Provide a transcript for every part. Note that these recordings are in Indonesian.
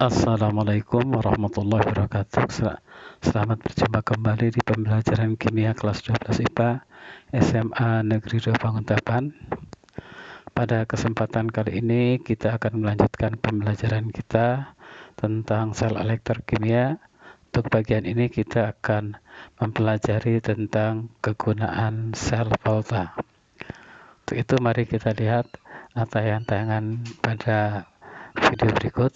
Assalamualaikum warahmatullahi wabarakatuh. Selamat berjumpa kembali di pembelajaran kimia kelas 12 IPA SMA Negeri 2 Banguntapan. Pada kesempatan kali ini kita akan melanjutkan pembelajaran kita tentang sel elektrokimia. Untuk bagian ini kita akan mempelajari tentang kegunaan sel volta. Untuk itu mari kita lihat tayangan pada video berikut.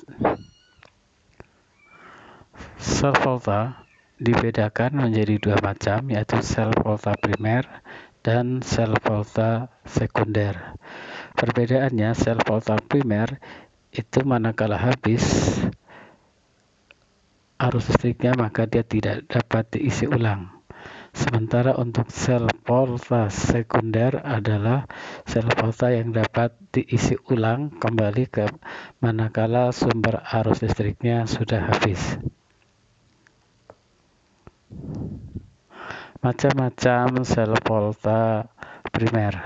Sel volta dibedakan menjadi dua macam, yaitu sel volta primer dan sel volta sekunder. Perbedaannya, sel volta primer itu manakala habis arus listriknya maka dia tidak dapat diisi ulang. Sementara untuk sel volta sekunder adalah sel volta yang dapat diisi ulang kembali ke manakala sumber arus listriknya sudah habis. Macam-macam sel volta primer.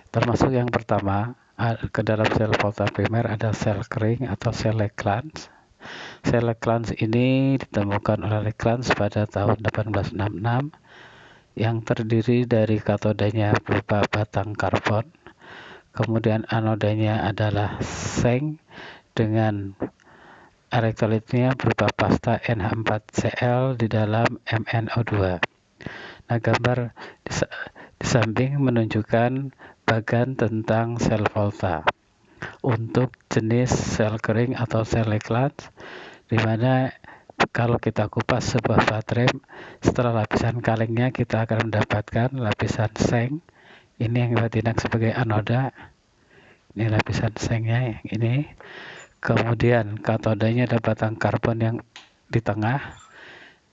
Termasuk yang pertama, ke dalam sel volta primer ada sel kering atau sel Leclanche. Sel Leclanche ini ditemukan oleh Leclanche pada tahun 1866 yang terdiri dari katodanya berupa batang karbon, kemudian anodanya adalah seng dengan elektrolitnya berupa pasta NH4Cl di dalam MnO2. Nah, gambar di samping menunjukkan bagan tentang sel volta. Untuk jenis sel kering atau sel Leclanche, di mana kalau kita kupas sebuah baterai, setelah lapisan kalengnya kita akan mendapatkan lapisan seng. Ini yang bertindak sebagai anoda. Ini lapisan sengnya yang ini. Kemudian katodanya ada batang karbon yang di tengah,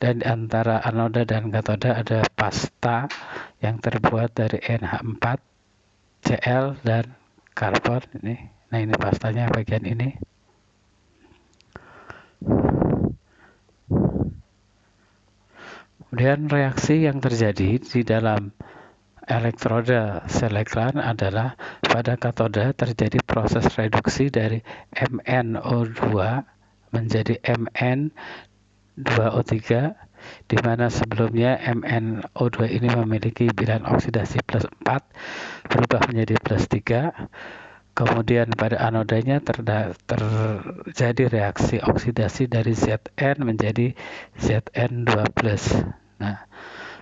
dan di antara anoda dan katoda ada pasta yang terbuat dari NH4Cl dan karbon ini. Nah, ini pastanya bagian ini. Kemudian reaksi yang terjadi di dalam elektroda sel Leclanche adalah pada katoda terjadi proses reduksi dari MnO2 menjadi Mn2O3, di mana sebelumnya MnO2 ini memiliki bilangan oksidasi plus 4 berubah menjadi plus 3. Kemudian pada anodanya terjadi reaksi oksidasi dari Zn menjadi Zn2+. Nah,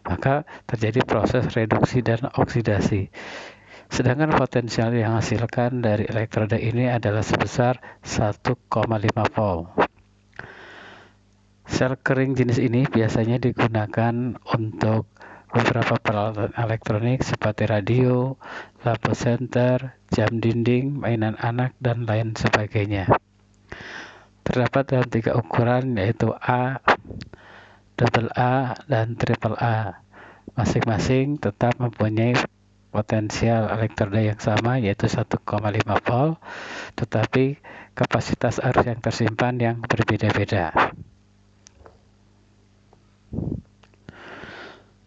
maka terjadi proses reduksi dan oksidasi. Sedangkan potensial yang dihasilkan dari elektroda ini adalah sebesar 1,5 volt. Sel kering jenis ini biasanya digunakan untuk beberapa peralatan elektronik seperti radio, lampu senter, jam dinding, mainan anak, dan lain sebagainya. Terdapat dalam 3 ukuran, yaitu A, AA, dan AAA. Masing-masing tetap mempunyai potensial elektroda yang sama, yaitu 1,5 volt, tetapi kapasitas arus yang tersimpan yang berbeda-beda.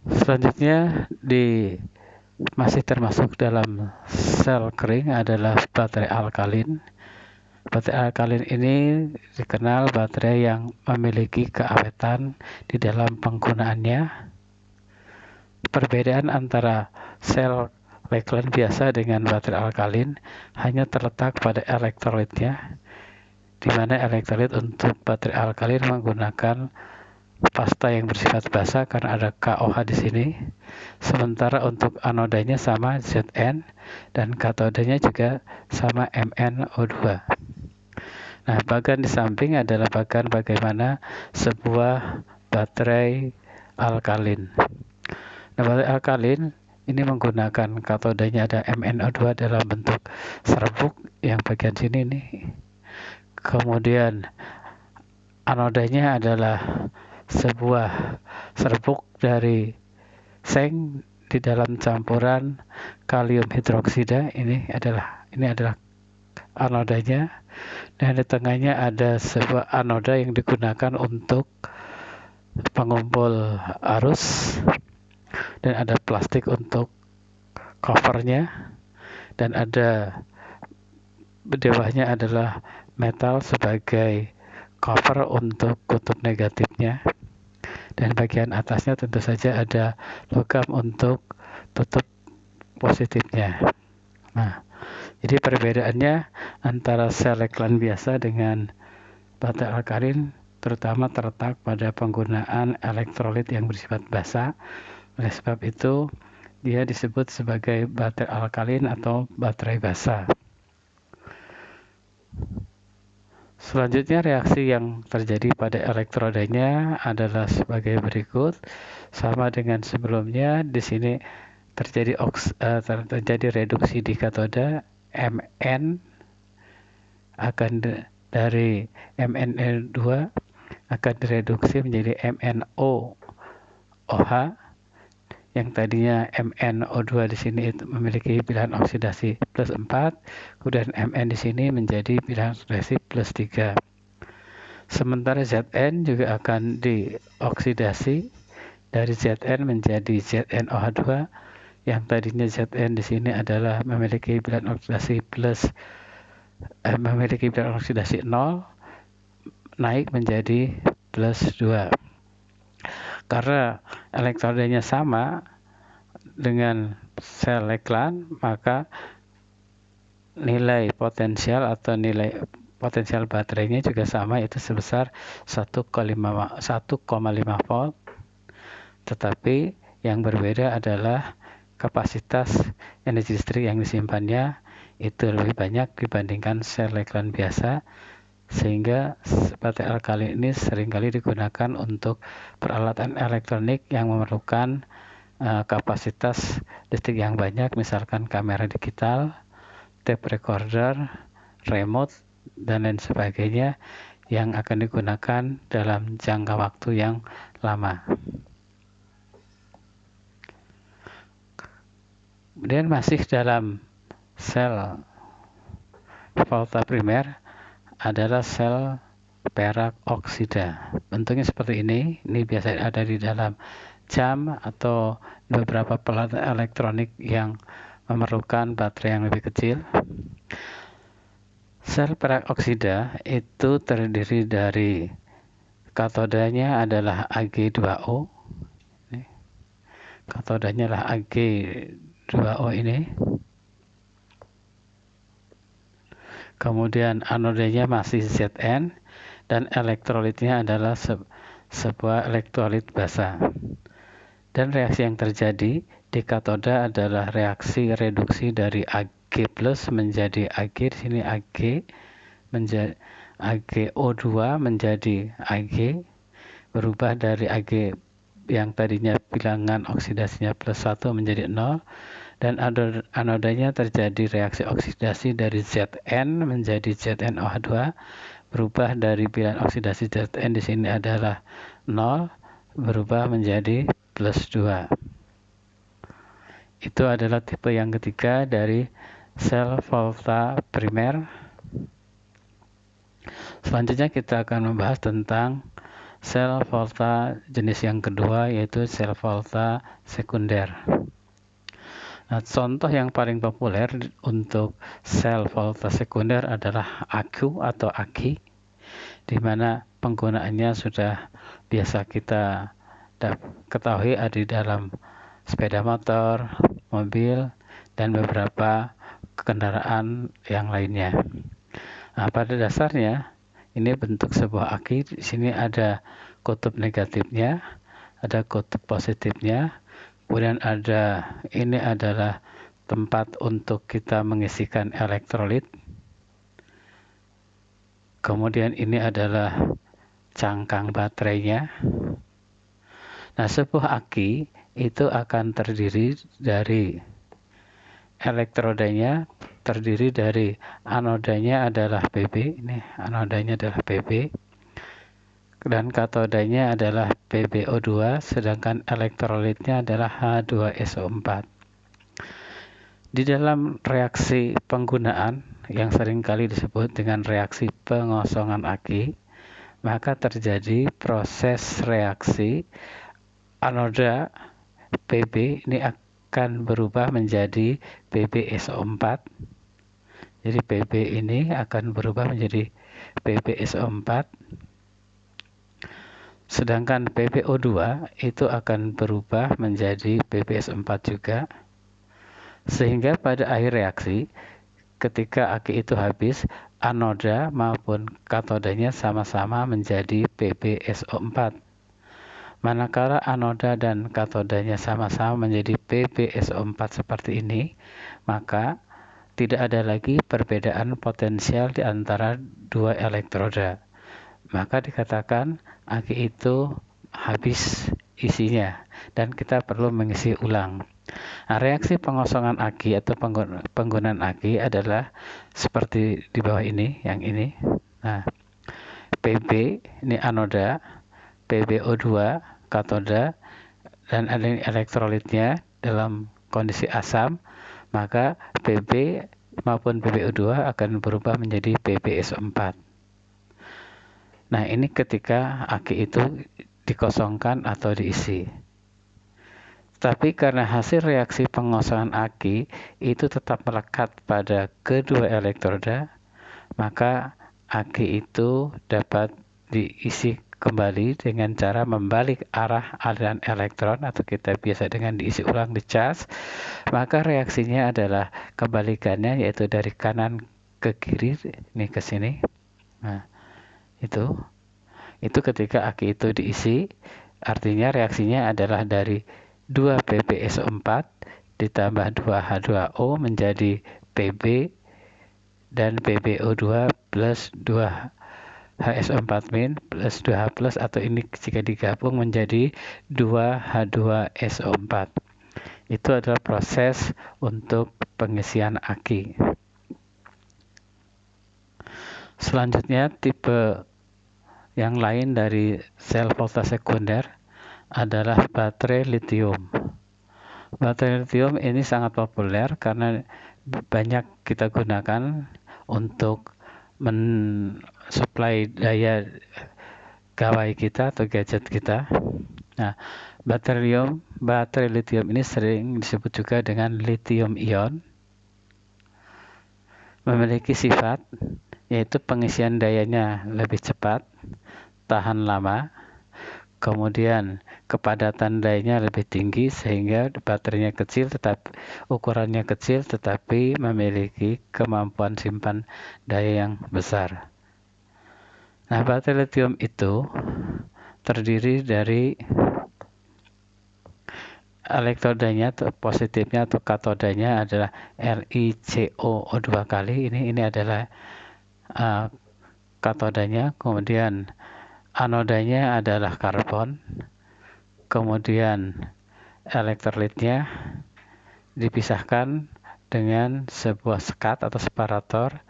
Selanjutnya masih termasuk dalam sel kering adalah baterai alkalin. Baterai alkalin ini dikenal baterai yang memiliki keawetan di dalam penggunaannya. Perbedaan antara sel Leclanche biasa dengan baterai alkalin hanya terletak pada elektrolitnya, di mana elektrolit untuk baterai alkalin menggunakan pasta yang bersifat basah karena ada KOH di sini. Sementara untuk anodanya sama Zn dan katodanya juga sama MnO2. Nah, bagan di samping adalah bagan bagaimana sebuah baterai alkalin. Nah, baterai alkalin ini menggunakan katodanya ada MnO2 dalam bentuk serbuk yang bagian sini nih. Kemudian anodanya adalah sebuah serbuk dari seng di dalam campuran kalium hidroksida. Ini adalah anodanya, dan di tengahnya ada sebuah anoda yang digunakan untuk pengumpul arus, dan ada plastik untuk covernya, dan ada di bawahnya adalah metal sebagai cover untuk kutub negatifnya, dan bagian atasnya tentu saja ada logam untuk tutup positifnya. Nah, jadi perbedaannya antara sel Lekland biasa dengan baterai alkalin terutama terletak pada penggunaan elektrolit yang bersifat basa. Oleh sebab itu, dia disebut sebagai baterai alkalin atau baterai basa. Selanjutnya, reaksi yang terjadi pada elektrodanya adalah sebagai berikut. Sama dengan sebelumnya, di sini terjadi reduksi di katoda. Mn akan dari MnO2 akan direduksi menjadi MnOH, yang tadinya MnO2 di sini itu memiliki bilangan oksidasi plus 4, kemudian Mn di sini menjadi bilangan oksidasi plus 3. Sementara Zn juga akan dioksidasi dari Zn menjadi ZnOH2, yang tadinya Zn di sini adalah memiliki bilangan oksidasi memiliki bilangan oksidasi 0, naik menjadi plus 2. Karena elektrodanya sama dengan sel Lekland, maka nilai potensial atau nilai potensial baterainya juga sama, yaitu sebesar 1,5 volt. Tetapi yang berbeda adalah kapasitas energi listrik yang disimpannya itu lebih banyak dibandingkan sel Lekland biasa, sehingga baterai alkalin ini seringkali digunakan untuk peralatan elektronik yang memerlukan kapasitas listrik yang banyak, misalkan kamera digital, tape recorder, remote, dan lain sebagainya yang akan digunakan dalam jangka waktu yang lama. Kemudian masih dalam sel volta primer adalah sel perak oksida. Bentuknya seperti ini biasa ada di dalam jam atau beberapa peralatan elektronik yang memerlukan baterai yang lebih kecil. Sel perak oksida itu terdiri dari katodanya adalah Ag2O. Katodanya adalah Ag2O ini. Kemudian anodanya masih Zn, dan elektrolitnya adalah sebuah elektrolit basa. Dan reaksi yang terjadi di katoda adalah reaksi reduksi dari Ag plus menjadi Ag, di sini Ag menjadi AgO2 menjadi Ag, berubah dari Ag yang tadinya bilangan oksidasinya plus 1 menjadi 0, dan anodanya terjadi reaksi oksidasi dari Zn menjadi ZnOH2, berubah dari bilangan oksidasi Zn di sini adalah 0, berubah menjadi plus 2. Itu adalah tipe yang ketiga dari sel volta primer. Selanjutnya kita akan membahas tentang sel volta jenis yang kedua, yaitu sel volta sekunder. Nah, contoh yang paling populer untuk sel volta sekunder adalah aku atau aki, di mana penggunaannya sudah biasa kita ketahui ada di dalam sepeda motor, mobil, dan beberapa kendaraan yang lainnya. Nah, pada dasarnya ini bentuk sebuah aki. Di sini ada kutub negatifnya, ada kutub positifnya. Kemudian ini adalah tempat untuk kita mengisikan elektrolit. Kemudian ini adalah cangkang baterainya. Nah, sebuah aki itu akan terdiri dari elektrodanya, terdiri dari anodanya adalah Pb, ini anodanya adalah Pb, dan katodanya adalah PbO2, sedangkan elektrolitnya adalah H2SO4. Di dalam reaksi penggunaan yang seringkali disebut dengan reaksi pengosongan aki, maka terjadi proses reaksi anoda Pb ini akan berubah menjadi PbSO4, Jadi Pb ini akan berubah menjadi PbSO4, sedangkan PbO2 itu akan berubah menjadi PbSO4 juga, sehingga pada akhir reaksi ketika aki itu habis, anoda maupun katodanya sama-sama menjadi PbSO4. Manakala anoda dan katodanya sama-sama menjadi PbSO4 seperti ini, maka tidak ada lagi perbedaan potensial di antara dua elektroda. Maka dikatakan aki itu habis isinya dan kita perlu mengisi ulang. Nah, reaksi pengosongan aki atau penggunaan aki adalah seperti di bawah ini, yang ini. Nah, Pb ini anoda, PbO2 katoda, dan ada elektrolitnya dalam kondisi asam, maka Pb maupun PbO2 akan berubah menjadi PbSO4. Nah, ini ketika aki itu dikosongkan atau diisi. Tapi karena hasil reaksi pengosongan aki itu tetap melekat pada kedua elektroda, maka aki itu dapat diisi kembali dengan cara membalik arah aliran elektron, atau kita biasa dengan diisi ulang, dicas. Maka reaksinya adalah kebalikannya, yaitu dari kanan ke kiri, ini ke sini. Nah, itu ketika aki itu diisi, artinya reaksinya adalah dari 2 PbSO4 ditambah 2H2O menjadi Pb dan PbO2 plus 2HSO4- plus 2H plus, atau ini jika digabung menjadi 2H2SO4. Itu adalah proses untuk pengisian aki. Selanjutnya, tipe yang lain dari sel voltase sekunder adalah baterai lithium. Baterai lithium ini sangat populer karena banyak kita gunakan untuk mensuplai daya gawai kita atau gadget kita. Nah, baterai lithium ini sering disebut juga dengan lithium ion. Memiliki sifat yaitu pengisian dayanya lebih cepat, tahan lama, kemudian kepadatan dayanya lebih tinggi sehingga baterainya kecil, ukurannya kecil tetapi memiliki kemampuan simpan daya yang besar. Nah, baterai lithium itu terdiri dari elektrodanya atau positifnya atau katodanya adalah LiCO2 kali. Ini adalah katodanya, kemudian anodanya adalah karbon, kemudian elektrolitnya dipisahkan dengan sebuah sekat atau separator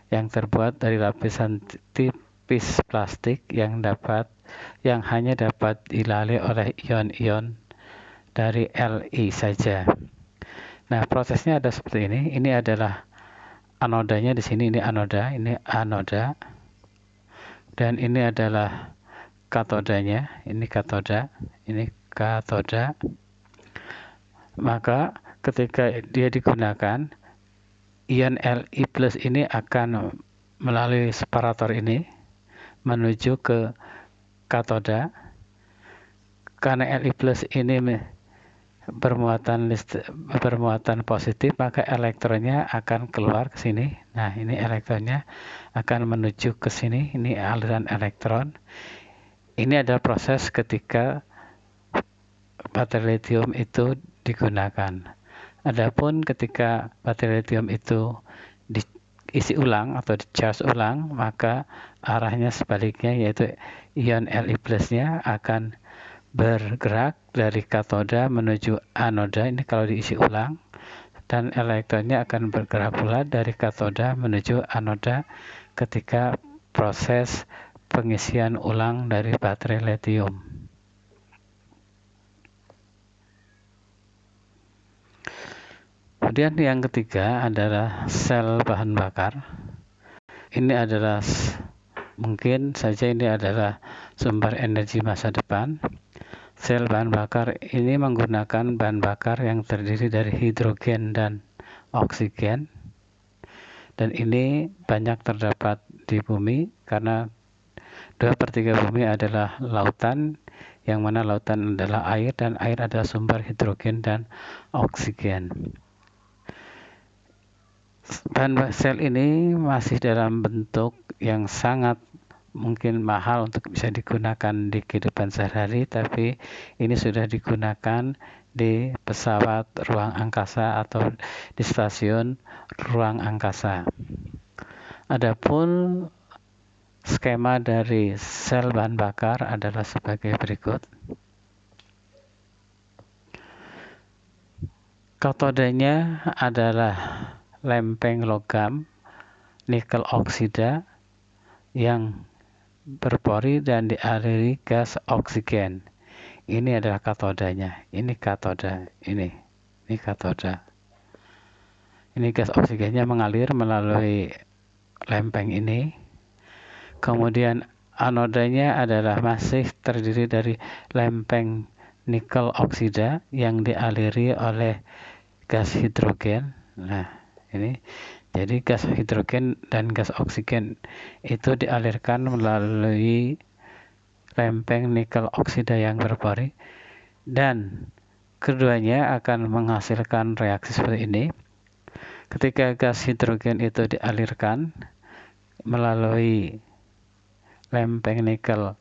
yang terbuat dari lapisan tipis plastik yang hanya dapat dilalui oleh ion-ion dari Li saja. Nah, prosesnya ada seperti ini. Ini adalah anodanya di sini, ini anoda, dan ini adalah katodanya, ini katoda. Maka ketika dia digunakan, ion Li plus ini akan melalui separator ini menuju ke katoda. Karena Li plus ini bermuatan positif, maka elektronnya akan keluar ke sini. Nah, ini elektronnya akan menuju ke sini, ini aliran elektron. Ini adalah proses ketika baterai lithium itu digunakan. Adapun ketika baterai lithium itu diisi ulang atau di-charge ulang, maka arahnya sebaliknya, yaitu ion Li plus-nya akan bergerak dari katoda menuju anoda, ini kalau diisi ulang, dan elektronnya akan bergerak pula dari katoda menuju anoda ketika proses pengisian ulang dari baterai lithium. Kemudian yang ketiga adalah sel bahan bakar. Ini adalah mungkin saja ini adalah sumber energi masa depan. Sel bahan bakar ini menggunakan bahan bakar yang terdiri dari hidrogen dan oksigen. dan ini banyak terdapat di bumi karena 2/3 bumi adalah lautan, yang mana lautan adalah air dan air adalah sumber hidrogen dan oksigen. Bahan sel ini masih dalam bentuk yang sangat mungkin mahal untuk bisa digunakan di kehidupan sehari-hari, tapi ini sudah digunakan di pesawat ruang angkasa atau di stasiun ruang angkasa. Adapun skema dari sel bahan bakar adalah sebagai berikut. Katodenya adalah lempeng logam nikel oksida yang berpori dan dialiri gas oksigen. Ini adalah katodanya. Ini katoda. Ini katoda. Ini gas oksigennya mengalir melalui lempeng ini. Kemudian anodanya adalah masih terdiri dari lempeng nikel oksida yang dialiri oleh gas hidrogen. Nah, ini jadi gas hidrogen dan gas oksigen itu dialirkan melalui lempeng nikel oksida yang berpori, dan keduanya akan menghasilkan reaksi seperti ini. Ketika gas hidrogen itu dialirkan melalui lempeng nikel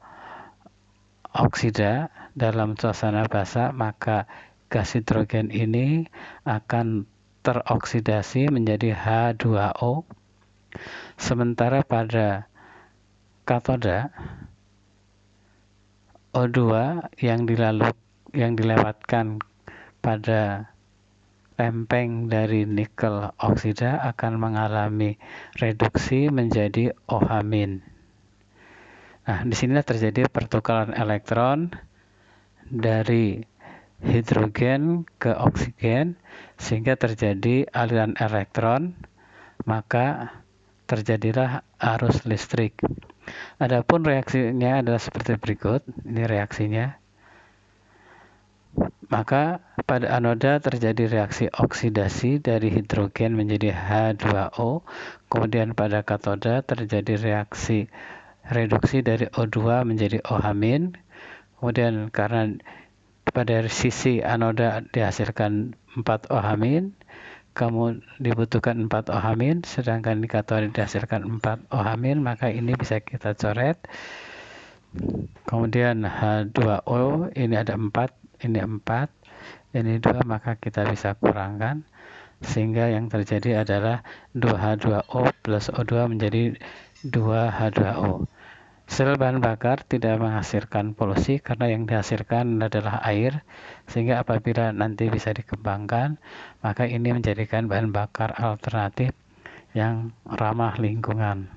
oksida dalam suasana basah, maka gas hidrogen ini akan teroksidasi menjadi H2O. Sementara pada katoda, O2 yang dilewatkan pada lempeng dari nikel oksida akan mengalami reduksi menjadi OH-. Nah, di sini terjadi pertukaran elektron dari hidrogen ke oksigen sehingga terjadi aliran elektron, maka terjadilah arus listrik. Adapun reaksinya adalah seperti berikut. Ini reaksinya. Maka pada anoda terjadi reaksi oksidasi dari hidrogen menjadi H2O. Kemudian pada katoda terjadi reaksi reduksi dari O2 menjadi OH-. Kemudian karena pada sisi anoda dihasilkan 4 OH-, kamu dibutuhkan 4 OH-, sedangkan di katoda dihasilkan 4 OH-, maka ini bisa kita coret. Kemudian H2O ini ada 4, ini 4, ini 2, maka kita bisa kurangkan sehingga yang terjadi adalah 2H2O plus O2 menjadi 2H2O. Sel bahan bakar tidak menghasilkan polusi karena yang dihasilkan adalah air, sehingga apabila nanti bisa dikembangkan, maka ini menjadikan bahan bakar alternatif yang ramah lingkungan.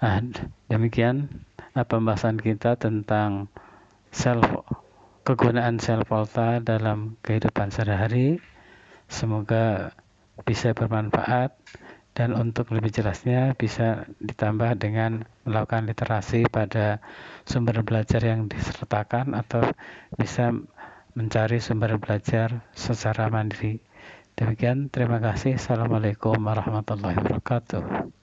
Nah, demikian pembahasan kita tentang kegunaan sel Volta dalam kehidupan sehari-hari. Semoga bisa bermanfaat. Dan untuk lebih jelasnya bisa ditambah dengan melakukan literasi pada sumber belajar yang disertakan atau bisa mencari sumber belajar secara mandiri. Demikian, terima kasih. Assalamualaikum warahmatullahi wabarakatuh.